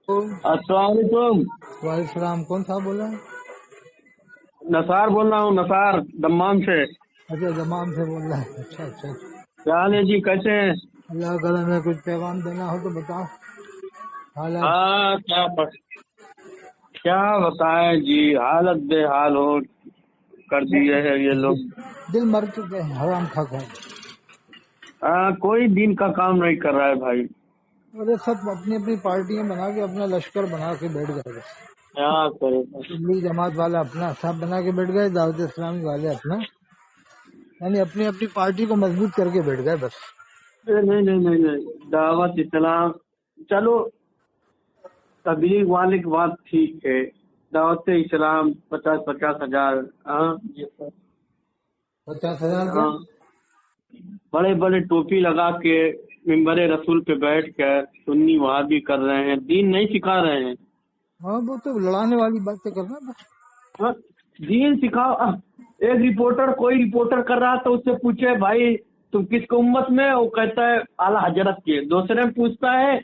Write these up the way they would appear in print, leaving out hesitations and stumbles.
अस्सलाम वालेकुम। वालेकुम सलाम। कौन साहब बोल रहे हैं? नसार बोल रहा हूँ, नसार दम्माम से। अच्छा, जमाम से बोल रहे हैं। अच्छा अच्छा। क्या हाल है जी, कैसे हैं? अल्लाह करम में कुछ पैगाम देना हो तो बताओ। हालात हाँ, क्या बताएं जी, हालत बेहाल हो कर दिए है ये लोग। दिल मर चुके हैं, हराम खा खा। कोई दिन का काम नहीं कर रहा है भाई। अरे सब अपनी अपनी पार्टियां बना के अपना लश्कर बना के बैठ गए बस। क्या करे बस। तबलीग जमात वाला अपना सब बना के बैठ गए, दावत इस्लामी वाले अपना, यानी अपनी अपनी पार्टी को मजबूत करके बैठ गए बस। नहीं नहीं नहीं नहीं नहीं, दावत इस्लाम चलो, तबलीग वाले की बात ठीक है। दावत इस्लाम 50,000 ये सब। 50,000 क्या? हाँ, बड़े बड़े टोपी लगा के मिंबरे रसूल पे बैठ कर सुन्नी वहाबी कर रहे हैं, दीन नहीं सिखा रहे हैं। हाँ, वो तो लड़ाने वाली बातें करना बस। हाँ, दीन सिखाओ। एक रिपोर्टर, कोई रिपोर्टर कर रहा तो उससे पूछे भाई तुम किसको उम्मत में, वो कहता है आला हजरत के। दूसरे में पूछता है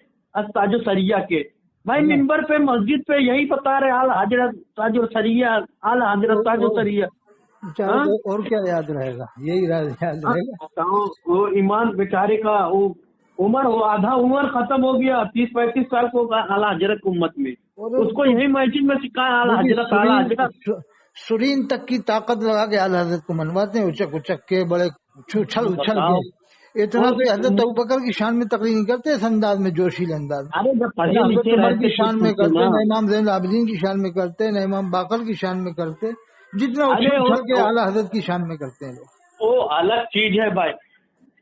ताजो सरिया के। भाई मिंबर पे मस्जिद पे यही बता रहे आला हजरत ताजो सरिया, आला हजरत ताजो सरिया। बेचारे को और क्या याद रहेगा, यही याद रहेगा। वो ईमान बेचारे का वो उम्र, वो आधा उम्र खत्म हो गया, 30-35 साल को आला हजरत की उम्मत में। और उसको यही मस्जिद में सिखाया आला हजरत आला हजरत। सुरीन तक की ताकत लगा के आला हजरत को मनवाते हैं, उचक उचक के, बड़े उछल उछल के। इतना तो हजरत अबू बकर की शान में तकरीर नहीं करते इस अंदाज में, जोशील अंदाज में। अरे जब पढ़े हजरत लिखे उमर रहते की शान में कुछ करते, ना। न इमाम ज़ैनुल आबिदीन की शान में करते, न इमाम बाकर की शान में करते। जितना अरे उछल उछल के आला हजरत की शान में करते हैं लोग। वो अलग चीज है भाई।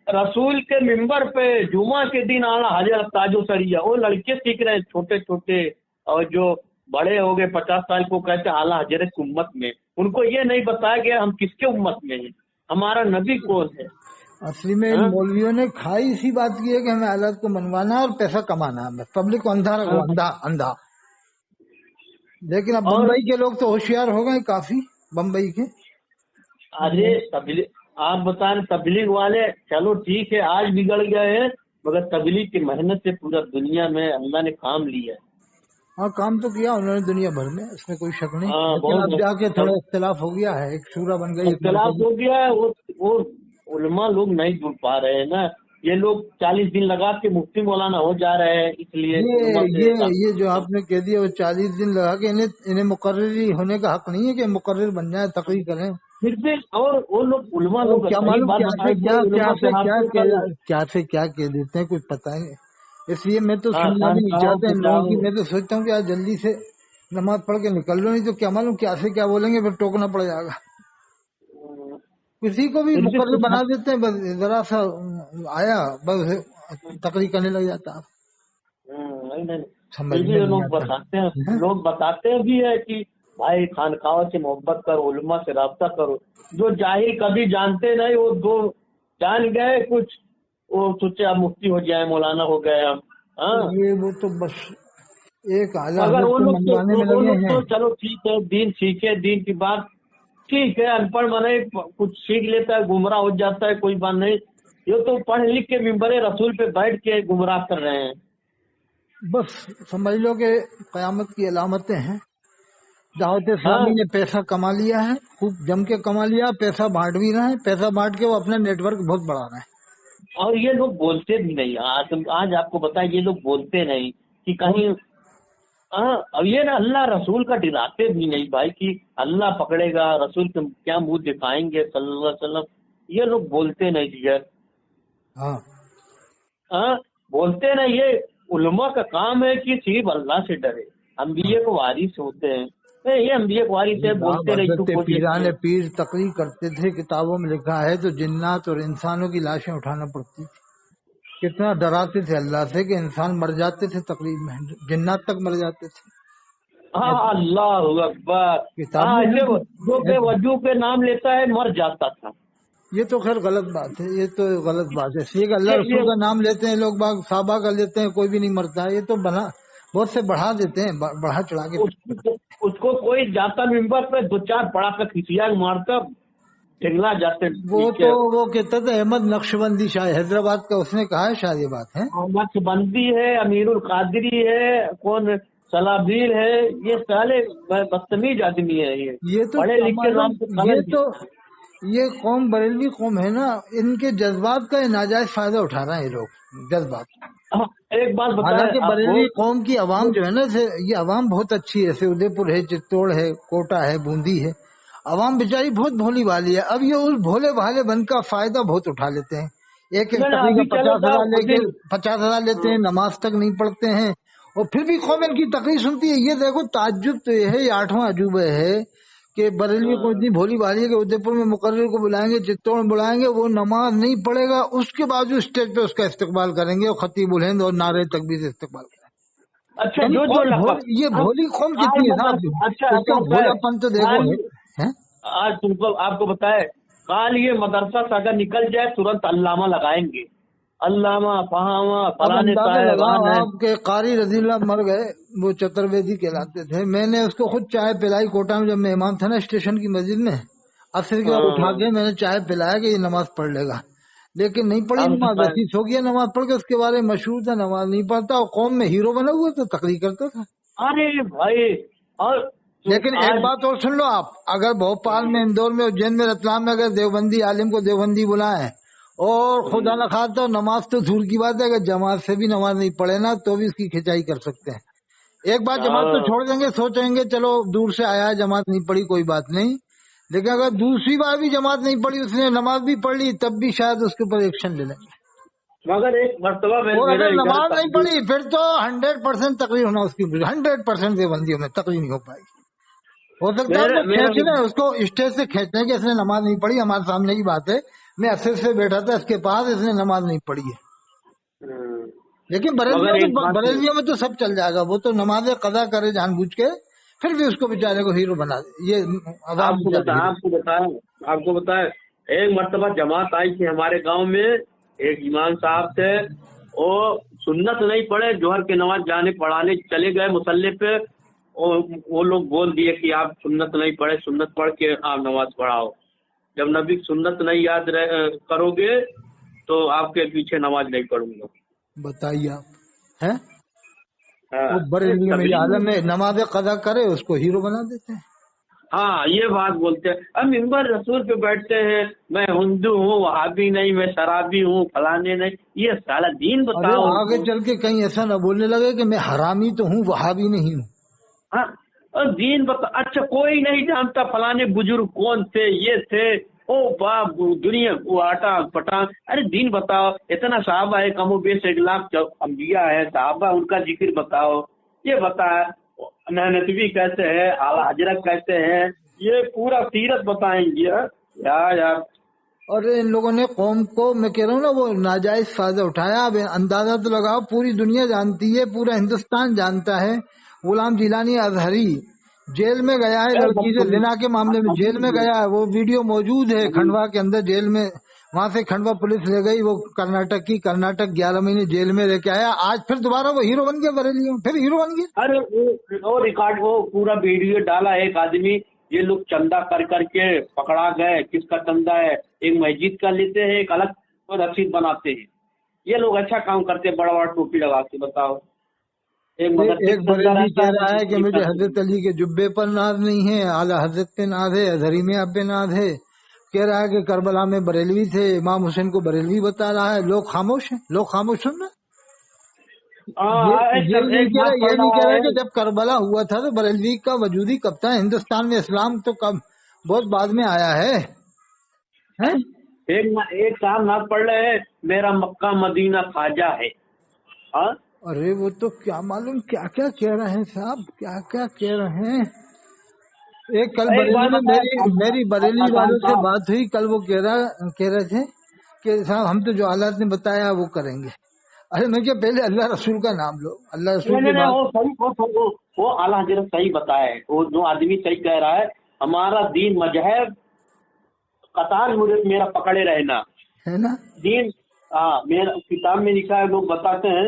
रसूल के मिंबर पे जुमा के दिन आला हजरत ताजो सरिया, वो लड़के सीख रहे हैं छोटे छोटे, और जो बड़े हो गए 50 साल को कहते हैं आला हजरत की उम्मत में। उनको ये नहीं बताया गया हम किसके उम्मत में हैं, हमारा नबी कौन है। असली में इन मौलवियों ने खाई इसी बात की है कि हमें आलत को मनवाना और पैसा कमाना है, बस पब्लिक को अंधा रखो, अंधा अंधा। लेकिन अब और बम्बई के लोग तो होशियार हो गए काफी, बम्बई के। अरे तबलीग, आप बताएं तबलीग वाले, चलो ठीक है आज बिगड़ गए हैं, मगर तबलीग की मेहनत से पूरा दुनिया में अल्लाह ने काम लिया है। हाँ, काम तो किया उन्होंने दुनिया भर में, इसमें कोई शक नहीं। हाँ, लेकिन अब जाके थोड़ा बहुत इख्तिलाफ हो गया है, एक शूरा बन गई, एक इख्तलाफ मरकज। हो गया है। वो उलमा लोग नहीं जुड़ पा रहे हैं ना। ये लोग 40 दिन लगा के मुफ्ती मौलाना हो जा रहे हैं, इसलिए उलमा से ये जो आपने कह दिया, वो 40 दिन लगा के इन्हें मुकर्ररी होने का हक नहीं है कि मुकर्रर बन जाए, तकरीर करें। फिर भी, और वो लोग उलमा और लोग क्या सही मालूम बात क्या से बताए, क्या कोई क्या उलमा से से क्या हाथ कह कल। क्या से क्या कह देते हैं, कुछ पता नहीं। इसलिए मैं तो हाँ, सुनना भी नहीं खानकाहों चाहता पे इन लोगों जाओ। की। मैं तो सोचता हूँ कि आज जल्दी से नमाज पढ़ के निकल लो, नहीं तो क्या मालूम क्या से क्या बोलेंगे, फिर टोकना पड़ जाएगा। किसी को भी फिर भी मुकर्रर कुछ बना देते हैं, बस जरा सा आया बस तकरीर करने लग जाता है। नहीं नहीं, समझ फिर भी में ये नहीं लोग आता। बताते हैं, लोग बताते भी है कि भाई खानकाहों से मोहब्बत करो, उलमा से राब्ता करो। जो जाहिल कभी जानते नहीं, वो दो जान गए कुछ, वो सोचे अब मुफ्ती हो जाए, मौलाना हो गए हम। हाँ, वो तो बस एक आला मगर हजरत वो को लोग तो मनवाने में वो लगे लोग हैं। तो चलो ठीक है, दीन सीखे, दीन की बात ठीक है। अनपढ़ मने कुछ सीख लेता है, गुमराह हो जाता है, कोई बात नहीं। ये तो पढ़ लिख के मिंबरे रसूल पे बैठ के गुमराह कर रहे हैं। बस समझ लो कि कयामत की अलामतें हैं। दावत हाँ, इस्लामी ने पैसा कमा लिया है, खूब जम के कमा लिया, पैसा बांट भी रहे हैं, पैसा बांट के वो अपना नेटवर्क बहुत बढ़ा रहे हैं। और ये लोग बोलते भी नहीं। आज आपको बताएं, ये लोग बोलते नहीं कि कौन? कहीं। हाँ, अब ये ना अल्लाह रसूल का डराते भी नहीं भाई कि अल्लाह पकड़ेगा, रसूल के क्या मुंह दिखाएंगे सल्लल्लाहु अलैहि वसल्लम। ये लोग बोलते नहीं जिगर। हाँ, हाँ, बोलते नहीं। ये उलमा का काम है कि सिर्फ अल्लाह से डरे, हाँ। अंबिया को वारिस होते हैं। ये अंबिया को वारिस है, साहब, बोलते रही तू हजरत कोई पीरान पीर तकरीर करते थे, किताबों में लिखा है, तो जिन्नात और इंसानों की लाशें उठाना पड़ती थी। कितना डराते थे अल्लाह से कि इंसान मर जाते थे तकरीर में, जिन्नात तक मर जाते थे। हाँ, अल्लाह अकबर। किताब हाँ, में ऐसे जो लिखी। बेवजू के नाम लेता है मर जाता था। ये तो खैर गलत बात है, ये तो गलत बात है। इसलिए कि अल्लाह ये रसूल का नाम लेते हैं लोग बाग, साहबा का लेते हैं, कोई भी नहीं मरता है। ये तो बना बहुत से बढ़ा देते हैं, बढ़ा चढ़ा के। उसको कोई जाता मिंबर पे दो चार पड़ा कर खिसिया मारकर पिघला जाते वो नीचे। तो वो कहता था अहमद नक्शबंदी शायद हैदराबाद का, उसने कहा है शायद ये बात है। नक्शबंदी है, अमीरुल कादरी है, कौन सलाबील है, ये साले बदतमीज आदमी है। ये तो पढ़े लिखे नाम से ये कलर तो ये कौम बरेलवी कौम है ना, इनके जज्बात का नाजायज फायदा उठा रहे हैं ये लोग, जज्बात। एक बात बताएं हालांकि बरेलवी आपको, कौम की आवाम जो है ना, ये आवाम बहुत अच्छी है, जैसे उदयपुर है, चित्तौड़ है, कोटा है, बूंदी है, आवाम बेचारी बहुत भोली भाली है। अब ये उस भोले भाले बन का फायदा बहुत उठा लेते हैं। एक एक तकरीर का 50,000 लेके 50,000 लेते हैं, नमाज तक नहीं पढ़ते हैं, और फिर भी कौम इनकी तकरीर सुनती है। ये देखो ताज्जुब तो ये है, ये 8वां अजूबा है कि बरेलवी को इतनी भोली भाली है कि उदयपुर में मुकर्रिर को बुलाएंगे, चित्तौड़ में बुलाएंगे, वो नमाज नहीं पढ़ेगा, उसके बावजूद स्टेज पे उसका इस्तेकबाल करेंगे और खतीबुल हिंद और नारे तकबीर से इस्तेकबाल करेंगे। अच्छा जो ये भोली कौम कितनी है साहब, उसका भोलापन तो देखो है। आज तुमको आपको बताए, काल ये मदरसा से अगर निकल जाए तुरंत अल्लामा लगाएंगे, अल्लामा फहामा फलाने साहब। आपके कारी रजील्ला मर गए, वो चतुर्वेदी कहलाते थे। मैंने उसको खुद चाय पिलाई कोटा में, जब मैं इमाम था ना स्टेशन की मस्जिद में, असर के बाद उठा के मैंने चाय पिलाया कि ये नमाज पढ़ लेगा, लेकिन नहीं पढ़ी नमाज, ऐसी सो गया नमाज पढ़ के। उसके बारे में मशहूर था नमाज नहीं पढ़ता, और कौम में हीरो बना हुआ तो तकरीर करता था। अरे भाई, और लेकिन एक बात और सुन लो आप, अगर भोपाल में, इंदौर में, उज्जैन में, रतलाम में अगर देवबंदी आलिम को देवबंदी बुलाए, और खुदा न खास्ता नमाज तो दूर की बात है, अगर जमात से भी नमाज नहीं पढ़े ना तो भी उसकी खिंचाई कर सकते हैं। एक बार जमात तो छोड़ देंगे, सोचेंगे चलो दूर से आया है, जमात नहीं पढ़ी कोई बात नहीं, लेकिन अगर दूसरी बार भी जमात नहीं पढ़ी, उसने नमाज भी पढ़ ली, तब भी शायद उसके ऊपर एक्शन ले लेंगे। मगर एक मर्तबा और अगर नमाज नहीं पढ़ी फिर तो 100% तकरीर होना उसकी, 100% देवबंदियों में तकरीर नहीं हो पाएगी। हो सकता है खींच लें उसको, स्टेज से खींचने कि इसने नमाज नहीं पढ़ी, हमारे सामने की बात है, मैं असर से बैठा था इसके पास, इसने नमाज नहीं पढ़ी है। लेकिन बरेलियों में तो सब चल जाएगा, वो तो नमाज कदा करे जानबूझ के, फिर भी उसको बेचारे को हीरो बना दे। ये आपको बताए एक मर्तबा जमात आई थी हमारे गांव में, एक इमाम साहब थे, वो सुन्नत नहीं पढ़े, जोहर के नमाज जाने पढ़ाने चले गए मुसल्ले पे, और वो लोग बोल दिए कि आप सुन्नत नहीं पढ़े, सुन्नत पढ़ के आप नमाज पढ़ाओ। जब नबी सुन्नत नहीं याद करोगे तो आपके पीछे नमाज नहीं पढ़ूंगा। बताइए आप हैं, वो बरेलियों में आलम में नमाज कदा करे उसको हीरो बना देते हैं। हाँ, ये बात बोलते हैं। अब मिंबर रसूल पे बैठते हैं, मैं हिंदू हूँ, वहाबी नहीं, मैं शराबी हूँ, फलाने नहीं, ये साला दीन बताओ। आगे चल के कहीं ऐसा न बोलने लगे कि मैं हरामी तो हूँ, वहाबी नहीं हूँ। हाँ, और दीन बता। अच्छा, कोई नहीं जानता फलाने बुजुर्ग कौन थे, ये थे, ओ बाप दुनिया वो आटा पटांग। अरे दीन बताओ, इतना साहबा है, कमो बेश 1 लाख अंबिया है, साहबा, उनका जिक्र बताओ, ये बता, नबी कहते हैं, आला हजरत कहते हैं, ये पूरा सीरत बताएंगे यार। और इन लोगों ने कौम को, मैं कह रहा हूँ ना, वो नाजायज फायदा उठाया। अब अंदाजा तो लगाओ, पूरी दुनिया जानती है, पूरा हिंदुस्तान जानता है, गुलाम जिलानी अजहरी जेल में गया है, लड़की से जिना के मामले में जेल में गया है, वो वीडियो मौजूद है खंडवा के अंदर जेल में, वहां से खंडवा पुलिस ले गई, वो कर्नाटक 11 महीने जेल में लेके आया, आज फिर दोबारा वो हीरो बन गया, बरेलियों फिर हीरो बन गया। अरे वो रिकॉर्ड, वो पूरा वीडियो डाला एक आदमी, ये लोग चंदा कर करके पकड़ा गए, किसका चंदा है, एक मस्जिद का लेते हैं, एक अलग रसीद बनाते हैं, ये लोग अच्छा काम करते हैं, बड़ा बड़ा टोपी लगा के। बताओ, एक बरेली कह रहा है कि मुझे हजरत अली के जुब्बे पर नाज नहीं है, आला हजरत पे नाज है, अजहरी में अब पे नाज है। कह रहा है कि करबला में बरेलवी थे, इमाम हुसैन को बरेलवी बता रहा है। लोग खामोश हैं, लोग खामोश सुन रहे। ये नहीं कह रहे कि जब करबला हुआ था तो बरेलवी का वजूद ही कब था। हिंदुस्तान में इस्लाम तो कब, बहुत बाद में आया है। एक साहब नाथ पढ़ रहे हैं, मेरा मक्का मदीना खाजा है। अरे वो तो क्या मालूम क्या क्या कह रहे हैं साहब, क्या क्या कह रहे हैं। एक कल बरेली में मेरी बरेली वालों से बात हुई, कल वो कह रहे थे कि साहब हम तो जो हालात ने बताया वो करेंगे। अरे मैं क्या, पहले अल्लाह रसूल का नाम लो, अल्लाह रसूल वो आला हजरत सही बताया है, वो जो आदमी सही कह रहा है, हमारा दीन मजहब कतार मेरा पकड़े रहना है ना दीन। मेरा किताब में लिखा है, लोग बताते हैं।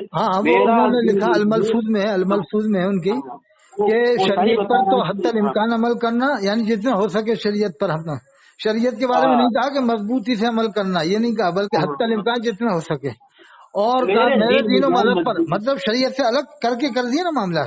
उन्होंने लिखा अलमलफूज में है, अलमलफूज में है उनकी, कि शरीयत पर तो हद तक इम्कान अमल करना, यानी जितना हो सके शरीयत पर हम شریعت کے بارے میں نہیں کہا کہ مضبوطی سے عمل کرنا، یہ نہیں کہا، بلکہ حتی الامکان جتنا ہو سکے، اور کہا میرے دین و مذہب پر، مطلب شریعت سے الگ کر کے کر دیا نا معاملہ.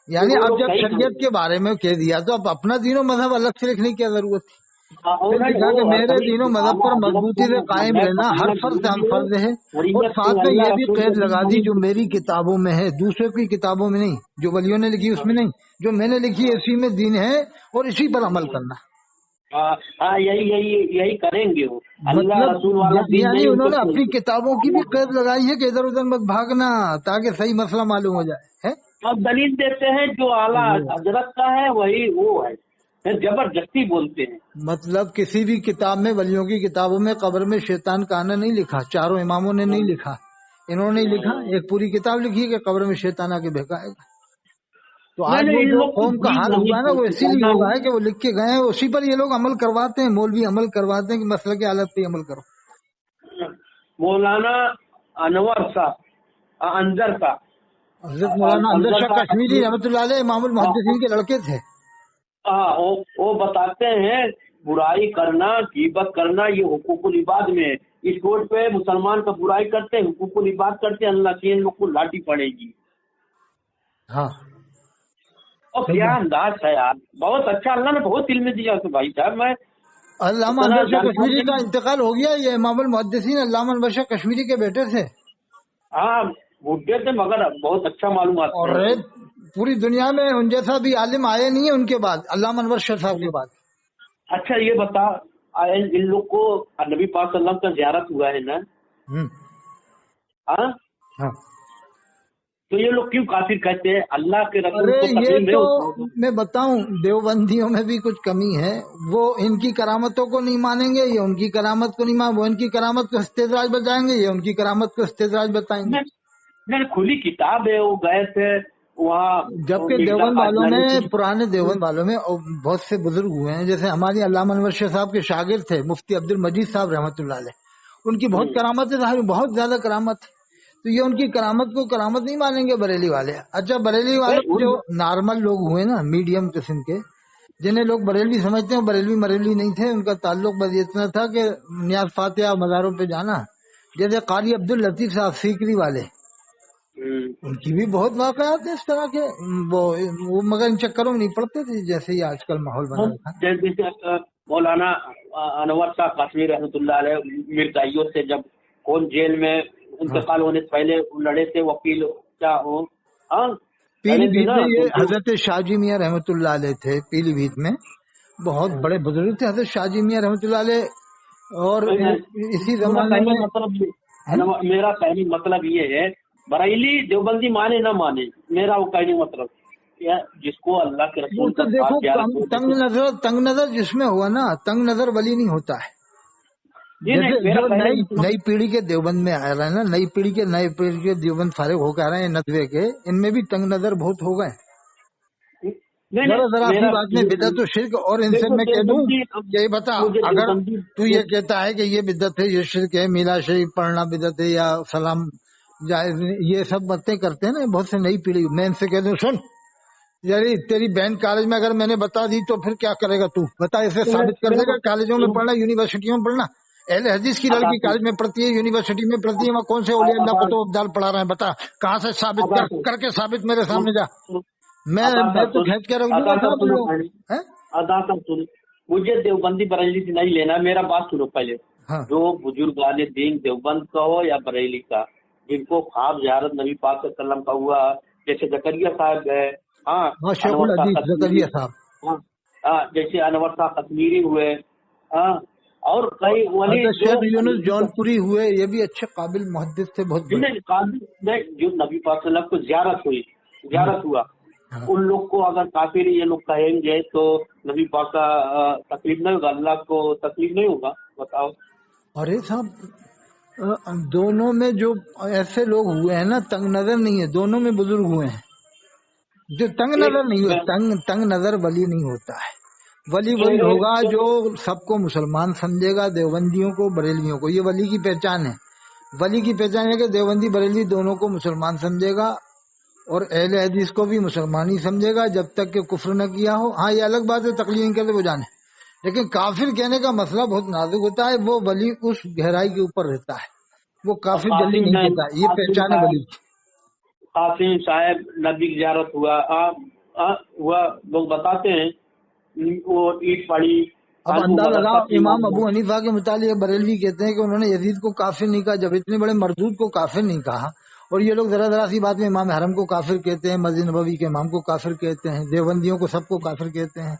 یعنی اب جب شریعت کے بارے میں کہہ دیا تو اب اپنا دین و مذہب الگ سے لکھنے کی کیا ضرورت تھی؟ پھر لکھا کہ میرے دین و مذہب پر مضبوطی سے قائم رہنا ہر فرض ہم فرض ہے، اور ساتھ میں یہ بھی قید لگا دی جو میری کتابوں میں ہے، دوسرے کی کتابوں میں نہیں، جو ولیوں نے لکھی اس میں نہیں، جو میں نے لکھی اسی میں دین ہے، اور اسی پر عمل کرنا. یہی کریں گے وہ، مطلب یعنی انہوں نے اپنی کتابوں کی بھی قید لگائی ہے کہ ادھر ادھر مت بھاگنا، تاکہ صحیح مسئلہ معلوم ہو جائے. اب دلیل دیتے ہیں جو اعلیٰ حضرت کا ہے وہی وہ ہے، زبردستی بولتے ہیں. مطلب کسی بھی کتاب میں، ولیوں کی کتابوں میں قبر میں شیطان کا آنا نہیں لکھا، چاروں اماموں نے نہیں لکھا، انہوں نے لکھا، ایک پوری کتاب لکھی ہے کہ قبر میں شیطان آ کے بہکائے گا. تو آج وہ جو قوم کا حال ہوا ہے نا وہ اسی لیے ہوگا ہے کہ وہ لکھ کے گئے ہیں، اسی پر یہ لوگ عمل کرواتے ہیں، مولوی عمل کرواتے ہیں کہ مسئلہ کی حالت پہ عمل کرو. مولانا انور صاحب انظر کا، حضرت مولانا انظر شاہ کشمیری رحمۃ اللہ علیہ امام المحدثین کے لڑکے تھے. وہ بتاتے ہیں برائی کرنا، غیبت کرنا یہ حقوق العباد میں ہے. اس روڈ پہ مسلمان کا برائی کرتے، حقوق العباد کرتے، اللہ کی ان لوگ کو لاٹھی پڑے گی. ہاں، اور کیا انداز ہے یار، بہت اچھا، اللہ نے بہت علم دیا تو بھائی صاحب. میں علامہ انور شاہ کشمیری کا انتقال ہو گیا، یہ امام المحدثین علامہ انور شاہ کشمیری کے بیٹے تھے. ہاں بڈھے تھے مگر بہت اچھا معلومات. اور پوری دنیا میں ان جیسا بھی عالم آئے نہیں ہے ان کے بعد، علامہ انور شاہ صاحب کے بعد. اچھا یہ بتا، ان لوگ کو نبی پاک صلی اللہ علیہ وسلم کا زیارت ہوا ہے نا، ہاں، تو یہ لوگ کیوں کافر کہتے ہیں؟ اللہ کے رسول کو یہ تو میں بتاؤں، دیوبندیوں میں بھی کچھ کمی ہے، وہ ان کی کرامتوں کو نہیں مانیں گے، یہ ان کی کرامت کو نہیں وہ ان کی کرامت کو استدراج بتائیں گے، یہ ان کی کرامت کو استدراج بتائیں گے. کھلی کتاب ہے، وہ گئے تھے وہاں. جبکہ دیوبند والوں میں، پرانے دیوبند والوں میں بہت سے بزرگ ہوئے ہیں، جیسے ہماری علامہ انور شاہ صاحب کے شاگرد تھے مفتی عبد المجید صاحب رحمۃ اللہ علیہ، ان کی بہت کرامت ہے، بہت زیادہ کرامت ہے. تو یہ ان کی کرامت کو کرامت نہیں مانیں گے بریلی والے. اچھا بریلی والے جو نارمل لوگ ہوئے نا، میڈیم قسم کے، جنہیں لوگ بریلوی سمجھتے ہیں، بریلوی مریلوی نہیں تھے، ان کا تعلق بس اتنا تھا کہ نیاز فاتحہ مزاروں پہ جانا. جیسے قاری عبد اللطیف صاحب سیکری والے، ان کی بھی بہت واقعات ہیں اس طرح کے، وہ مگر ان چکروں میں نہیں پڑتے تھے جیسے یہ آج کل ماحول بنا رکھا. جیسے مولانا انور شاہ کشمیری رحمۃ اللہ علیہ مرزائیوں سے جب کون جیل میں انتقال ہونے سے پہلے لڑے تھے، وکیل کیا ہو پیلی بھیت میں، یہ حضرت شاہ جی میاں رحمۃ اللہ علیہ تھے پیلی بھیت میں، بہت بڑے بزرگ تھے حضرت شاہ جی میاں رحمۃ اللہ علیہ. اور اسی زمانے میں میرا کہنے مطلب یہ ہے، بریلی دیوبندی مانے نہ مانے، میرا وہ کہنے مطلب جس کو اللہ کے رسول تو دیکھو تنگ نظر جس میں ہوا نا، تنگ نظر ولی نہیں ہوتا ہے. جو نئی پیڑھی کے دیوبند میں آ رہا ہے نا، نئی پیڑھی کے دیوبند فارغ ہو کے آ رہے ہیں ندوے کے، ان میں بھی تنگ نظر بہت ہو گئے. ذرا اپنی بات میں بدعت و شرک، اور ان سے میں کہہ دوں یہ بتا، اگر تو یہ کہتا ہے کہ یہ بدعت ہے، یہ شرک ہے، میلا شریف پڑھنا بدعت ہے یا سلام جائز، یہ سب باتیں کرتے ہیں نا بہت سے نئی پیڑھی. میں ان سے کہہ دوں سن یاری، تیری بہن کالج میں اگر میں نے بتا دی تو پھر کیا کرے گا تو بتا؟ اسے ثابت کر دے گا کالجوں میں پڑھنا، یونیورسٹیوں میں پڑھنا. اہل حدیث کی لڑکی کالج میں پڑھتی ہے، یونیورسٹی میں پڑھتی ہے، وہاں کون سے اولیاء اللہ کو تو ابدال پڑھا رہے ہیں؟ بتا کہاں سے ثابت کر کے ثابت میرے سامنے جا. میں تو کھینچ کے رکھ دوں گا. مجھے دیوبندی بریلی سے نہیں لینا، میرا بات سنو پہلے. جو بزرگان دین دیوبند کا ہو یا بریلی کا، جن کو خواب زیارت نبی پاک صلی اللہ علیہ وسلم کا ہوا، جیسے زکریا صاحب ہے، جیسے انور شاہ کشمیری ہوئے، اور کئی ولی شیخ یونس جونپوری ہوئے، یہ بھی اچھے قابل محدث تھے، بہت قابل. جو نبی پاک صلی اللہ علیہ وسلم کو زیارت ہوا، ان لوگ کو اگر کافر یہ لوگ کہیں گے تو نبی پاک کا تکلیف نہیں ہوگا، اللہ کو تکلیف نہیں ہوگا؟ بتاؤ. ارے صاحب دونوں میں جو ایسے لوگ ہوئے ہیں نا، تنگ نظر نہیں ہے، دونوں میں بزرگ ہوئے ہیں. جو تنگ نظر نہیں ہوتا، تنگ نظر ولی نہیں ہوتا ہے. ولی وہی ہوگا جو سب کو مسلمان سمجھے گا، دیوبندیوں کو بریلیوں کو. یہ ولی کی پہچان ہے. ولی کی پہچان ہے کہ دیوبندی بریلی دونوں کو مسلمان سمجھے گا، اور اہل حدیث کو بھی مسلمان ہی سمجھے گا جب تک کہ کفر نہ کیا ہو. ہاں یہ الگ بات ہے تقلید کر وہ جانے، لیکن کافر کہنے کا مسئلہ بہت نازک ہوتا ہے، وہ ولی اس گہرائی کے اوپر رہتا ہے، وہ کافر جلدی نہیں کہتا، یہ پہچانے ولی۔ قاسم صاحب نبی کی زیارت ہوا لوگ بتاتے ہیں وہ عید پڑی۔ اب اندازہ لگاؤ، امام ابو حنیفہ کے متعلق بریلوی کہتے ہیں کہ انہوں نے یزید کو کافر نہیں کہا، جب اتنے بڑے مردود کو کافر نہیں کہا، اور یہ لوگ ذرا سی بات میں امام حرم کو کافر کہتے ہیں، مسجد نبوی کے امام کو کافر کہتے ہیں، دیوبندیوں کو سب کو کافر کہتے ہیں،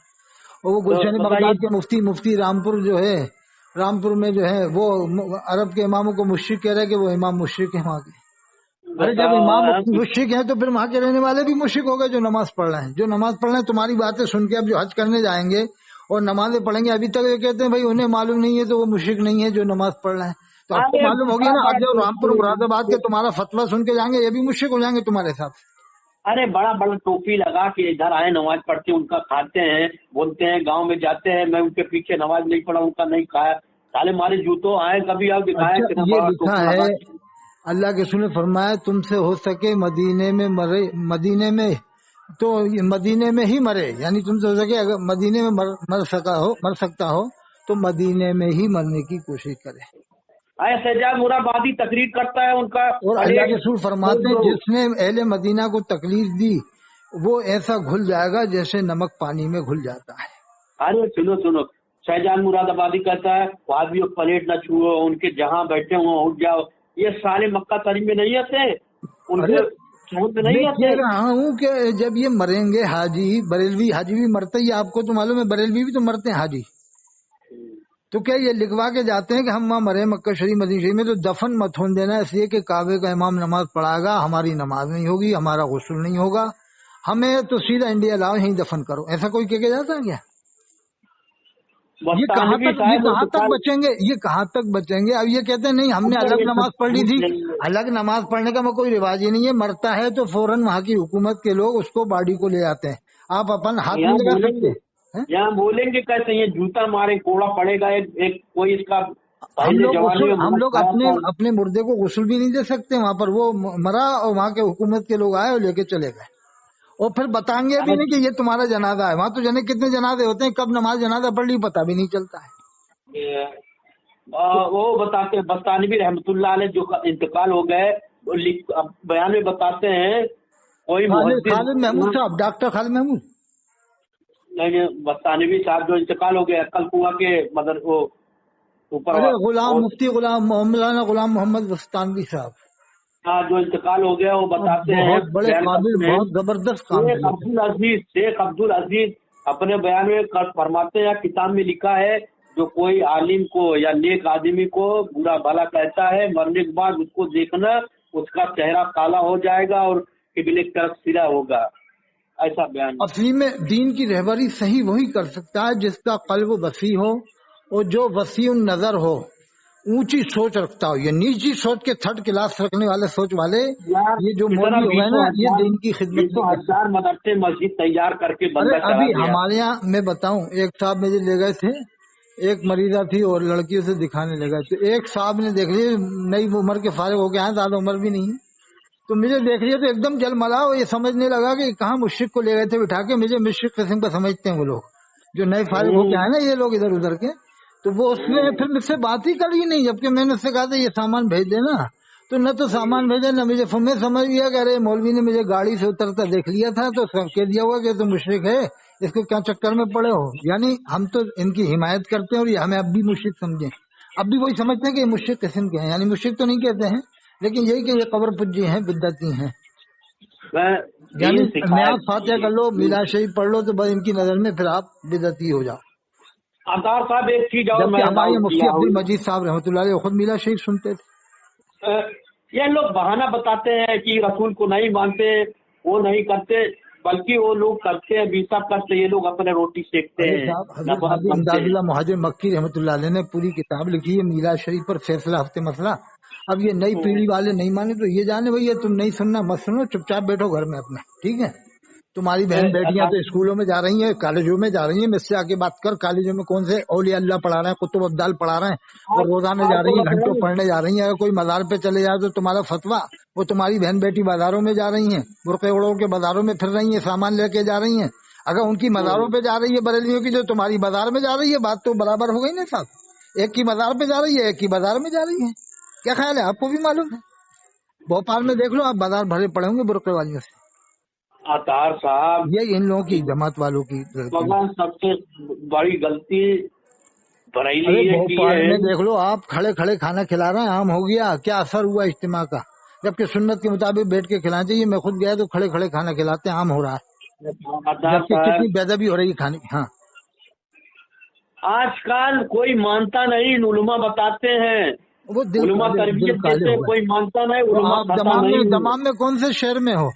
اور وہ گلشن بغداد کے مفتی رامپور جو ہے، رامپور میں جو ہے وہ عرب کے اماموں کو مشرک کہہ رہے کہ وہ امام مشرک ہے وہاں کے۔ ارے جب امام مشرک ہیں تو پھر وہاں کے رہنے والے بھی مشرک ہو گئے جو نماز پڑھ رہے ہیں، جو نماز پڑھ رہے ہیں تمہاری باتیں سن کے اب جو حج کرنے جائیں گے اور نمازیں پڑھیں گے، ابھی تک یہ کہتے ہیں بھائی انہیں معلوم نہیں ہے تو وہ مشرک نہیں ہے جو نماز پڑھ رہے ہیں، تو آپ کو معلوم ہوگی نا، اب جو رامپور مراد آباد کے تمہارا فتویٰ سن کے جائیں گے یہ بھی مشرک ہو جائیں گے تمہارے ساتھ۔ ارے بڑا بڑا ٹوپی لگا کے ادھر آئے، نماز پڑھتے ان کا کھاتے ہیں، بولتے ہیں گاؤں میں جاتے ہیں میں ان کے پیچھے نماز نہیں پڑھا، ان کا نہیں کھایا، سالے ہمارے جوتوں آئے کبھی آپ دکھائے۔ یہ لکھا ہے اللہ کے رسول نے فرمایا تم سے ہو سکے مدینے میں مرے، مدینے میں تو مدینے میں ہی مرے، یعنی تم سے ہو سکے اگر مدینے میں مر سکتا ہو تو مدینے میں ہی مرنے کی کوشش کرے۔ سجاد مرادآبادی تقریر کرتا ہے ان کا، اور اللہ کے رسول فرماتے ہیں جس نے اہل مدینہ کو تکلیف دی وہ ایسا گھل جائے گا جیسے نمک پانی میں گھل جاتا ہے۔ ارے سنو شہجان مراد آبادی کہتا ہے وہابی پلیٹ نہ چھوؤ، ان کے جہاں بیٹھے ہوں اٹھ جاؤ، یہ سارے مکہ کریم میں نہیں آتے، ان کے نہیں آتے۔ کہہ رہا ہوں کہ جب یہ مریں گے حاجی، بریلوی حاجی بھی مرتا ہی، آپ کو تو معلوم ہے بریلوی بھی تو مرتے ہیں حاجی، تو کیا یہ لکھوا کے جاتے ہیں کہ ہم وہاں مرے مکہ شریف مدینہ شریف میں، تو دفن مت ہون دینا اس لیے کہ کعبے کا امام نماز پڑھائے گا، ہماری نماز نہیں ہوگی، ہمارا غسل نہیں ہوگا، ہمیں تو سیدھا انڈیا لاؤ یہیں دفن کرو، ایسا کوئی کہہ کے جاتا ہے کیا؟ یہ کہاں تک بچیں گے، یہ کہاں تک بچیں گے؟ اب یہ کہتے ہیں نہیں ہم نے الگ نماز پڑھ لی تھی، الگ نماز پڑھنے کا کوئی رواج ہی نہیں ہے، مرتا ہے تو فوراً وہاں کی حکومت کے لوگ اس کو باڈی کو لے آتے ہیں، آپ اپن ہاتھ نہیں لگا سکتے۔ یہاں بولیں گے کیسے یہ جوتا مارے کوڑا پڑے گا، ایک کوئی اس کا ہم لوگ اپنے مردے کو غسل بھی نہیں دے سکتے وہاں پر، وہ مرا اور وہاں کے حکومت کے لوگ آئے اور لے کے چلے گئے، اور پھر بتائیں گے بھی نہیں کہ یہ تمہارا جنازہ ہے، وہاں تو جانے کتنے جنازے ہوتے ہیں، کب نماز جنازہ پڑھ لی پتہ بھی نہیں چلتا ہے۔ وہ بتاتے ہیں بستانوی رحمۃ اللہ علیہ جو انتقال ہو گئے بیان میں بتاتے ہیں، کوئی خالد محمود صاحب، ڈاکٹر خالد محمود نہیں، بستانوی صاحب جو انتقال ہو گئے عقل کنواں کے مدر وہ اوپر، مفتی مولانا غلام محمد بستانوی صاحب جو انتقال ہو گیا، وہ بتاتے ہیں بہت بڑے قابل، بہت زبردست کام شیخ عبدالعزیز اپنے بیان میں فرماتے ہیں، کتاب میں لکھا ہے جو کوئی عالم کو یا نیک آدمی کو برا بھلا کہتا ہے، مرنے کے بعد اس کو دیکھنا اس کا چہرہ کالا ہو جائے گا اور قبلے کی طرف سیدھا ہوگا، ایسا بیان۔ اصلی میں دین کی رہبری صحیح وہی کر سکتا ہے جس کا قلب وسیع ہو اور جو وسیع النظر ہو، اونچی سوچ رکھتا ہو، یہ نیچی سوچ کے تھرڈ کلاس رکھنے والے سوچ والے، یہ جو مولوی ہو گئے نا یہ دین کی خدمت ہزار مدرسے مسجد تیار کر کے بندہ ابھی ہمارے یہاں میں بتاؤں، ایک صاحب مجھے لے گئے تھے، ایک مریضہ تھی اور لڑکی اسے دکھانے لگا، تو ایک صاحب نے دیکھ لیا، نئی عمر کے فارغ ہو کے آئے، زیادہ عمر بھی نہیں ہے، تو مجھے دیکھ لیا تو ایک دم جل ملا، اور یہ سمجھنے لگا کہ کہاں مشرک کو لے گئے تھے بٹھا کے، مجھے مشرک قسم کا سمجھتے ہیں وہ لوگ جو نئے فارغ ہو کے آئے نا، یہ لوگ ادھر ادھر کے، تو وہ اس میں پھر مجھ سے بات ہی کری نہیں، جبکہ میں نے اس سے کہا تھا یہ سامان بھیج دینا، تو نہ تو سامان بھیجا نہ مجھے، میں سمجھ گیا کہ ارے مولوی نے مجھے گاڑی سے اترتا دیکھ لیا تھا تو کہہ دیا ہوا کہ تم مشرک ہے، اس کو کیا چکر میں پڑے ہو، یعنی ہم تو ان کی حمایت کرتے ہیں اور یہ ہمیں اب بھی مشرک سمجھیں، اب بھی وہی سمجھتے ہیں کہ یہ مشرک قسم کے ہیں، یعنی مشرک تو نہیں کہتے ہیں لیکن یہی کہ یہ قبر پجی ہیں، بدعتی ہیں، یعنی نیا فاتحہ کر لو، میلاد شریف پڑھ لو تو بس ان کی نظر میں پھر آپ بدعتی ہو جاؤ۔ عطار صاحب ایک چیز اور ہمارے مفتی عبد المجید صاحب رحمۃ اللہ علیہ خود میلاد شریف سنتے تھے۔ یہ لوگ بہانہ بتاتے ہیں کہ رسول کو نہیں مانتے، وہ نہیں کرتے، بلکہ وہ لوگ کرتے ہیں، بھی سب کرتے، یہ لوگ اپنے روٹی سیکتے ہیں۔ امداد اللہ مہاجر مکی رحمۃ اللہ علیہ نے پوری کتاب لکھی ہے میلاد شریف پر، فیصلہ ہفتے مسئلہ۔ اب یہ نئی پیڑھی والے نہیں مانے تو یہ جانے بھائی تم نہیں سننا مت سنو، چپ چاپ بیٹھو گھر میں اپنے، ٹھیک ہے؟ تمہاری بہن بیٹیاں تو اسکولوں میں جا رہی ہیں، کالجوں میں جا رہی ہیں، مجھ سے آگے بات کر، کالجوں میں کون سے اولیاء اللہ پڑھا رہے ہیں، قطب ابدال پڑھا رہے ہیں اور روزانہ جا رہی ہیں، گھنٹوں پڑھنے جا رہی ہیں، اگر کوئی مزار پہ چلے جائے تو تمہارا فتویٰ، وہ تمہاری بہن بیٹی بازاروں میں جا رہی ہیں، برقعے اڑو کے بازاروں میں پھر رہی ہیں، سامان لے کے جا رہی ہیں، अगर उनकी मज़ारों पे जा रही है बरेलियों की, जो तुम्हारी बाजार में जा रही है, बात तो बराबर हो गई ना साहब। एक की बाजार पे जा रही है, एक की बाजार में जा रही है। क्या ख्याल है, आपको भी मालूम है? भोपाल में देख लो आप, बाजार भरे पड़े होंगे बुरके वालियों से। अतार साहब, ये इन लोगों की जमात वालों की गलती है। मगर सबसे बड़ी गलती अरे बरेली ये की भोपाल है। में देख लो आप, खड़े खड़े खाना खिला रहे हैं, आम हो गया। क्या असर हुआ इज्तिमा का? जबकि सुन्नत के मुताबिक बैठ के खिलाना चाहिए। मैं खुद गया तो खड़े खड़े खाना खिलाते हैं, आम हो रहा है। अतार जबकि साहब, कितनी बेदबी हो रही है खाने की। हाँ, आजकल कोई मानता नहीं, उलमा बताते हैं, वो दिल उलमा काले, दिल तरबियत काले देते, हो गए। कोई मानता नहीं, तो उलमा आप खाता नहीं। दमाम में कौन से शहर में हो?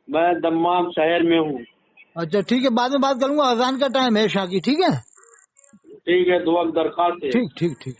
मैं दम्माम शहर में हूँ। अच्छा ठीक है, बाद में बात करूंगा। अजान का टाइम है शाह की, ठीक है? ठीक है, दुआ की दरख्वास्त है। ठीक ठीक ठीक।